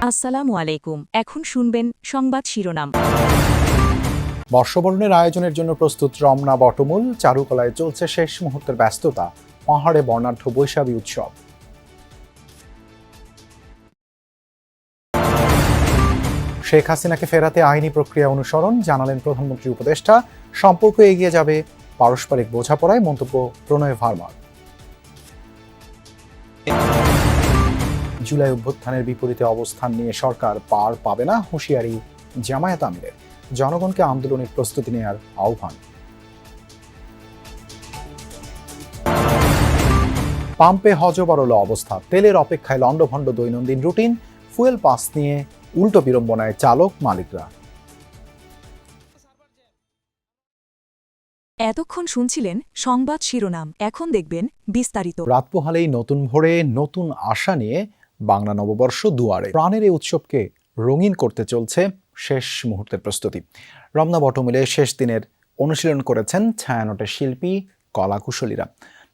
আসসালামু আলাইকুম। এখন শুনবেন সংবাদ শিরোনাম। বর্ষবরণের আয়োজনের জন্য প্রস্তুত রমনা বটমূল, চারুকলায় চলছে শেষ মুহূর্তের ব্যস্ততা, পাহাড়ে বর্ণাঢ্য বৈশাখী উৎসব। শেখ হাসিনাকে ফেরাতে আইনি প্রক্রিয়া অনুসরণ, জানালেন প্রধানমন্ত্রী উপদেষ্টা। সম্পর্ক এগিয়ে যাবে পারস্পরিক বোঝাপড়ায়, মন্তব্য প্রণয় ভার্মার। জুলাই অভ্যুত্থানের বিপরীতে অবস্থান নিয়ে সরকার পার পাবে না, হুঁশিয়ারি জামায়াত আমিরের। জনগণকে আন্দোলনের প্রস্তুতি নেওয়ার আহ্বান। পাম্পে হজবরল অবস্থা, তেলের অপেক্ষায় লন্ডভন্ড দৈনন্দিন রুটিন, ফুয়েল পাস নিয়ে উল্টো বিড়ম্বনায় চালক মালিকরা। এতক্ষণ শুনছিলেন সংবাদ শিরোনাম, এখন দেখবেন বিস্তারিত। রাত পোহালেই নতুন ভোরে নতুন আশা নিয়ে বাংলা নববর্ষ দুয়ারে। প্রাণের এই উৎসবকে রঙিন করতে চলছে শেষ মুহূর্তের প্রস্তুতি। রমনা বটমূলে শেষ দিনের অনুশীলন করেছেন ছায়ানটের শিল্পী, কলাকুশলীরা।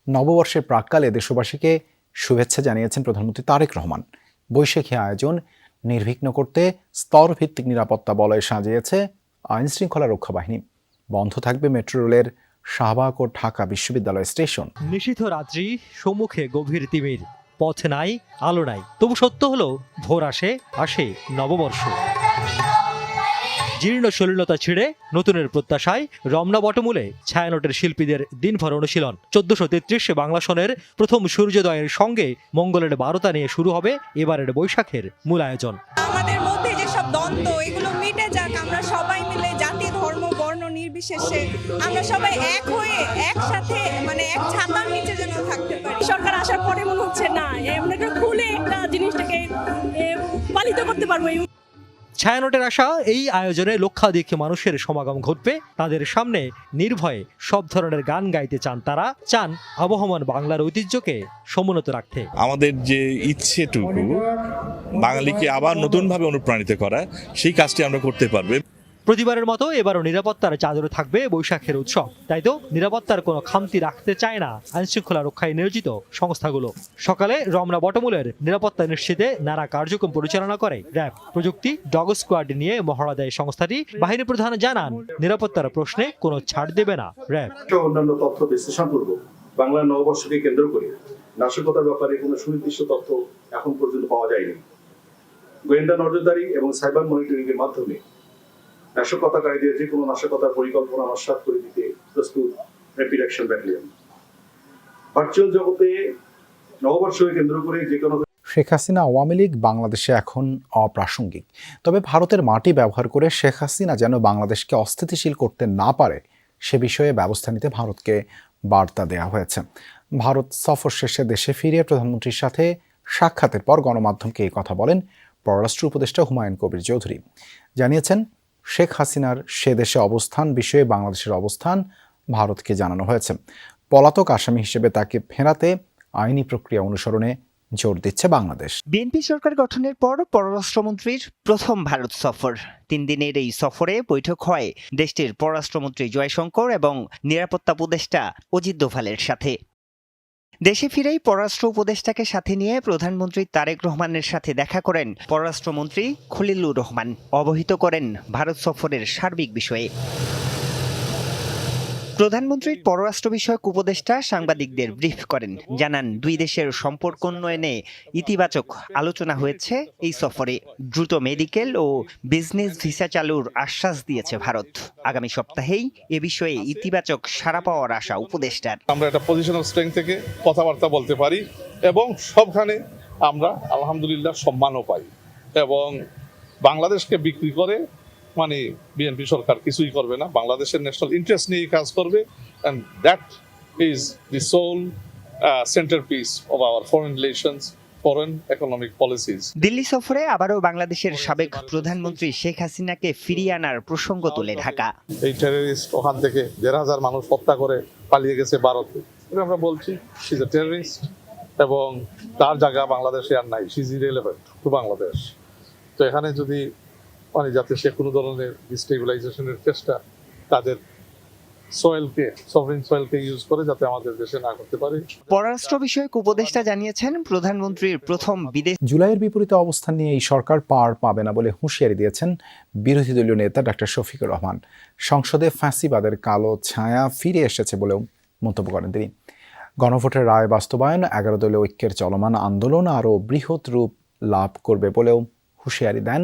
নববর্ষের প্রাক্কালে দেশবাসীকে শুভেচ্ছা জানিয়েছেন প্রধানমন্ত্রী তারেক রহমান। বৈশাখী আয়োজন নির্বিঘ্ন করতে স্তরভিত্তিক নিরাপত্তা বলয় সাজিয়েছে আইনশৃঙ্খলা রক্ষা বাহিনী। বন্ধ থাকবে মেট্রো রেলের শাহবাগ ও ঢাকা বিশ্ববিদ্যালয় স্টেশন। নিশীথ রাত্রি, সম্মুখে গভীর তিমির, পথ নাই, আলো নাই, তবু সত্য হলো ভোর আসে নববর্ষ। জীর্ণ সলিলতা ছিঁড়ে নতুনের প্রত্যাশায় রমনা বটমূলে ছায়ানটের শিল্পীদের দিনভর অনুশীলন। 1433 বাংলা সনের প্রথম সূর্যোদয়ের সঙ্গে মঙ্গলের বারতা নিয়ে শুরু হবে এবারের বৈশাখের মূল আয়োজন। আমাদের মধ্যে যেসব দ্বন্দ্ব, এগুলো মিটে যাক, আমরা সবাই মিলে জাতি ধর্ম বর্ণ নির্বিশেষে আমরা সবাই এক হয়ে একসাথে এক ছাতার নিচে যেন থাকতে পারি। সরকার আসার পরে মনে হচ্ছে না আমরা খুলে একটা জিনিসটাকে পালিত করতে পারবো। ছায়ানটের আশা, এই আয়োজনে লক্ষাধিক মানুষের সমাগম ঘটবে। তাদের সামনে নির্ভয়ে সব ধরনের গান গাইতে চান তারা, চান আবহমান বাংলার ঐতিহ্যকে সমুন্নত রাখতে। আমাদের যে ইচ্ছেটুকু বাঙালিকে আবার নতুনভাবে অনুপ্রাণিত করা, সেই কাজটি আমরা করতে পারবে। প্রতিবারের মতো এবারও নিরাপত্তার চাদরে থাকবে বৈশাখের উৎসব। তাই তো নিরাপত্তার কোনো খামতি রাখতে চায় না আইনশৃঙ্খলা রক্ষায় নিয়োজিত সংস্থাগুলো। সকালে রমনা বটমূলের নিরাপত্তা নিশ্চিতে নানা কার্যক্রম পরিচালনা করে র্যাব। প্রযুক্তি ডগ স্কোয়াড নিয়ে মহড়া দেয় সংস্থাটি। বাহিনী প্রধান জানান, নিরাপত্তার প্রশ্নে কোনো ছাড় দেবে না র্যাব। অন্যান্য তথ্য বিশ্লেষণপূর্বক বাংলা নববর্ষকে কেন্দ্র করে নাশকতার ব্যাপারে কোনো সুনির্দিষ্ট তথ্য এখন পর্যন্ত পাওয়া যায়নি। গোয়েন্দা নজরদারি এবং সাইবার মনিটরিং এর মাধ্যমে নাশকতাকারীদের যে কোনো নাশকতার পরিকল্পনা নস্যাৎ করে দিতে প্রস্তুত র্যাপিড অ্যাকশন ব্যাটালিয়ন। ভার্চুয়াল জগতে নববর্ষকে কেন্দ্র করে যে কোনো শেখ হাসিনা আওয়ামী লীগ বাংলাদেশে এখন অপ্রাসঙ্গিক। তবে ভারতের মাটি ব্যবহার করে শেখ হাসিনা যেন বাংলাদেশকে অস্থিতিশীল করতে না পারে, সে বিষয়ে ব্যবস্থা নিতে ভারতকে বার্তা দেওয়া হয়েছে। ভারত সফর শেষে দেশে ফিরে প্রধানমন্ত্রীর সাথে সাক্ষাতের পর গণমাধ্যমকে এই কথা বলেন পররাষ্ট্র উপদেষ্টা হুমায়ুন কবির চৌধুরী। জানিয়েছেন, শেখ হাসিনার সে দেশে অবস্থান বিষয়ে বাংলাদেশের অবস্থান ভারতকে জানানো হয়েছে। পলাতক আসামি হিসেবে তাকে ফেরাতে আইনি প্রক্রিয়া অনুসরণে জোর দিচ্ছে বাংলাদেশ। বিএনপি সরকার গঠনের পর পররাষ্ট্রমন্ত্রীর প্রথম ভারত সফর। 3 দিনের এই সফরে বৈঠক হয় দেশটির পররাষ্ট্রমন্ত্রী জয়শঙ্কর এবং নিরাপত্তা উপদেষ্টা অজিত দোভালের সাথে। দেশে ফিরেই পররাষ্ট্র উপদেষ্টাকে সাথে নিয়ে প্রধানমন্ত্রী তারেক রহমানের সাথে দেখা করেন পররাষ্ট্রমন্ত্রী খলিলুর রহমান। অবহিত করেন ভারত সফরের সার্বিক বিষয়ে। প্রধানমন্ত্রীর পররাষ্ট্র বিষয়ক উপদেষ্টা সাংবাদিকদের ব্রিফ করেন, জানান দুই দেশের সম্পর্ক উন্নয়নে ইতিবাচক আলোচনা হয়েছে এই সফরে। দ্রুত মেডিকেল ও বিজনেস ভিসা চালুর আশ্বাস দিয়েছে ভারত। আগামী সপ্তাহেই এ বিষয়ে ইতিবাচক সাড়া পাওয়ার আশা উপদেষ্টার। আমরা একটা পজিশন অফ স্ট্রেংথ থেকে কথাবার্তা বলতে পারি এবং সবখানে আমরা আলহামদুলিল্লাহ সম্মানও পাই। এবং বাংলাদেশকে বিক্রি করে বিএনপি সরকার কিছুই করবে না, বাংলাদেশের ন্যাশনাল ইন্টারেস্ট নিয়ে কাজ করবে। and that is the sole centerpiece of our foreign relations, foreign economic policies. Delhi সফরে আবারও বাংলাদেশের সাবেক প্রধানমন্ত্রী শেখ হাসিনাকে ফিরিয়ে আনার প্রসঙ্গ তুলে ঢাকা। এই টেররিস্ট ওখান থেকে 1,500 মানুষ হত্যা করে পালিয়ে গেছে ভারতে। আমরা বলছি শি ইজ এ টেররিস্ট এবং তার জায়গা বাংলাদেশে আর নাই। She is irrelevant to Bangladesh. তো এখানে যদি যাতে সে কোনো ধরনের ডিস্টেবিলাইজেশনের চেষ্টা তাদের সয়েলকে, সভরেন সয়েলকে ইউজ করে যাতে আমাদের দেশে না করতে পারে। পররাষ্ট্র বিষয়ক উপদেষ্টা জানিয়েছেন, প্রধানমন্ত্রীর প্রথম বিদেশ জুলাইয়ের বিপরীতে অবস্থান নিয়ে এই সরকার পার পাবে না বলে হুঁশিয়ারি দিয়েছেন বিরোধী দলীয় নেতা ডক্টর শফিকুর রহমান। সংসদে ফ্যাসিবাদের কালো ছায়া ফিরে এসেছে বলেও মন্তব্য করেন তিনি। গণভোটের রায় বাস্তবায়ন 11 দলীয় ঐক্যের চলমান আন্দোলন আরও বৃহৎ রূপ লাভ করবে বলেও হুঁশিয়ারি দেন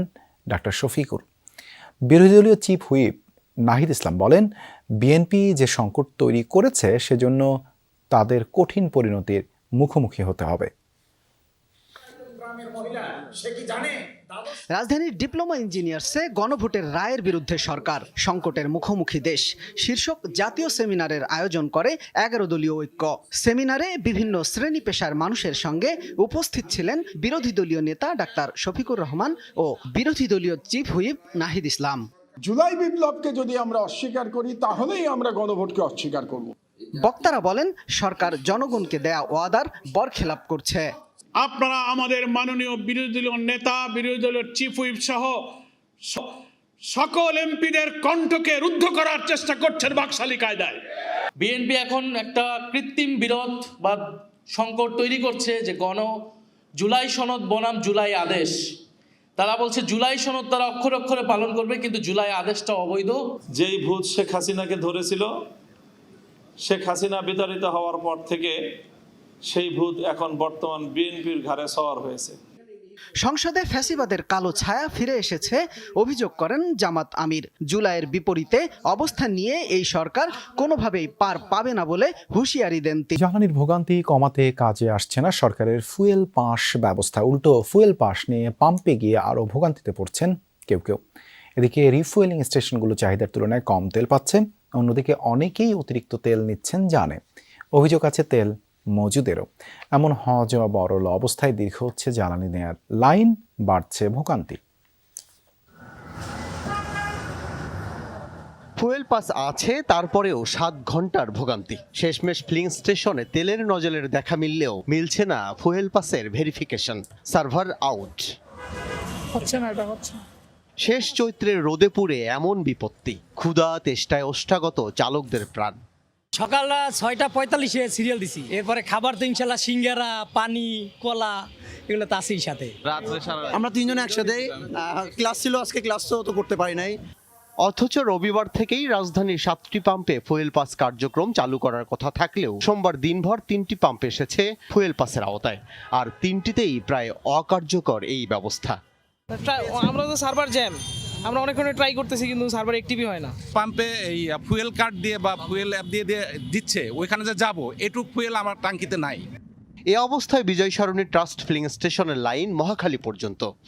ডক্টর শফিকুর। বিরোধী দলীয় চিফ হুইপ নাহিদ ইসলাম বলেন, বিএনপি যে সংকট তৈরি করেছে সেজন্য তাদের কঠিন পরিণতির মুখোমুখি হতে হবে। রাজধানীর ডিপ্লোমা ইঞ্জিনিয়ার্সে গণভোটের রায়ের বিরুদ্ধে সরকার সংকটের মুখোমুখি দেশ শীর্ষক জাতীয় সেমিনারের আয়োজন করে 11 দলীয় ঐক্য। সেমিনারে বিভিন্ন শ্রেণী পেশার মানুষের সঙ্গে উপস্থিত ছিলেন বিরোধী দলীয় নেতা ডাক্তার শফিকুর রহমান ও বিরোধী দলীয় চিফ হুইপ নাহিদ ইসলাম। জুলাই বিপ্লবকে যদি আমরা অস্বীকার করি তাহলেই আমরা গণভোটকে অস্বীকার করব। বক্তারা বলেন, সরকার জনগণকে দেয়া ওয়াদার বরখেলাপ করছে। আপনারা আমাদের মাননীয় বিরোধী দলীয় নেতা, বিরোধী দলীয় চিফ হুইপ সহ সকল এমপিদের কণ্ঠকে রুদ্ধ করার চেষ্টা করছেন বাকশালী কায়দায়। বিএনপি এখন একটা কৃত্রিম বিরোধ বা সংকট তৈরি করছে যে জুলাই সনদ বনাম জুলাই আদেশ। তারা বলছে জুলাই সনদ তারা অক্ষরে অক্ষরে পালন করবে, কিন্তু জুলাই আদেশটা অবৈধ। যেই ভূত শেখ হাসিনাকে ধরেছিল, শেখ হাসিনা বিতাড়িত হওয়ার পর থেকে সেই ভূত এখন বর্তমান বিএনপির ঘাড়ে সওয়ার হয়েছে। সংসদে ফ্যাসিবাদের কালো ছায়া ফিরে এসেছে অভিযোগ করেন জামাত আমির। জুলাইয়ের বিপরীতে অবস্থান নিয়ে এই সরকার কোনোভাবেই পার পাবে না বলে হুঁশিয়ারি দেন তিনি। জ্বালানির ভোগান্তি কমাতে কাজে আসছে না সরকারের ফুয়েল পাস ব্যবস্থা। উল্টো ফুয়েল পাস নিয়ে পাম্পে গিয়ে আরও ভোগান্তিতে পড়ছেন কেউ কেউ। এদিকে রিফুয়েলিং স্টেশনগুলো চাহিদার তুলনায় কম তেল পাচ্ছে, অন্যদিকে অনেকেই অতিরিক্ত তেল নিচ্ছেন জানে। অভিযোগ আছে তেল মজুদেরও। এমন হজ বরল অবস্থায় দীর্ঘ হচ্ছে জ্বালানি নেয়ার লাইন, বাড়ছে ভোগান্তি। ফুয়েল পাস আছে, তারপরেও 7 ঘন্টার ভোগান্তি। শেষমেশ ফিলিং স্টেশনে তেলের নজলের দেখা মিললেও মিলছে না ফুয়েল পাসের ভেরিফিকেশন। সার্ভার আউট হচ্ছে না, এটা হচ্ছে। শেষ চৈত্রের রোদে পুড়ে এমন বিপত্তি, ক্ষুধা তেষ্টায় ওষ্ঠাগত চালকদের প্রাণ। সকাল 6:45-এ সিরিয়াল দিছি, এরপরে খাবার তো ইনশাল্লাহ সিঙ্গারা, পানি, কলা এগুলো তো আছেই সাথে। আমরা 3 জন একসাথে, ক্লাস ছিল আজকে, ক্লাস তো করতে পারি নাই। অথচ রবিবার থেকেই রাজধানীর 7টি পাম্পে ফুয়েল পাস কার্যক্রম চালু করার কথা থাকলেও সোমবার দিনভর 3টি পাম্প এসেছে ফুয়েল পাসের আওতায়, আর 3টিতেই প্রায় অকার্যকর এই ব্যবস্থা। আমরা তো সার্ভার জ্যাম, আমরা অনেকক্ষণ ট্রাই করতেছি কিন্তু সার্ভার অ্যাক্টিভই হয় না। পাম্পে এই ফুয়েল কার্ড দিয়ে বা ফুয়েল অ্যাপ দিয়ে দিচ্ছে, ওইখানে যে যাবো এটুক ফুয়েল আমার ট্যাঙ্কিতে নাই। এ অবস্থায় বিজয় সরণি ট্রাস্ট ফিলিং স্টেশনের লাইন মহাখালী পর্যন্ত।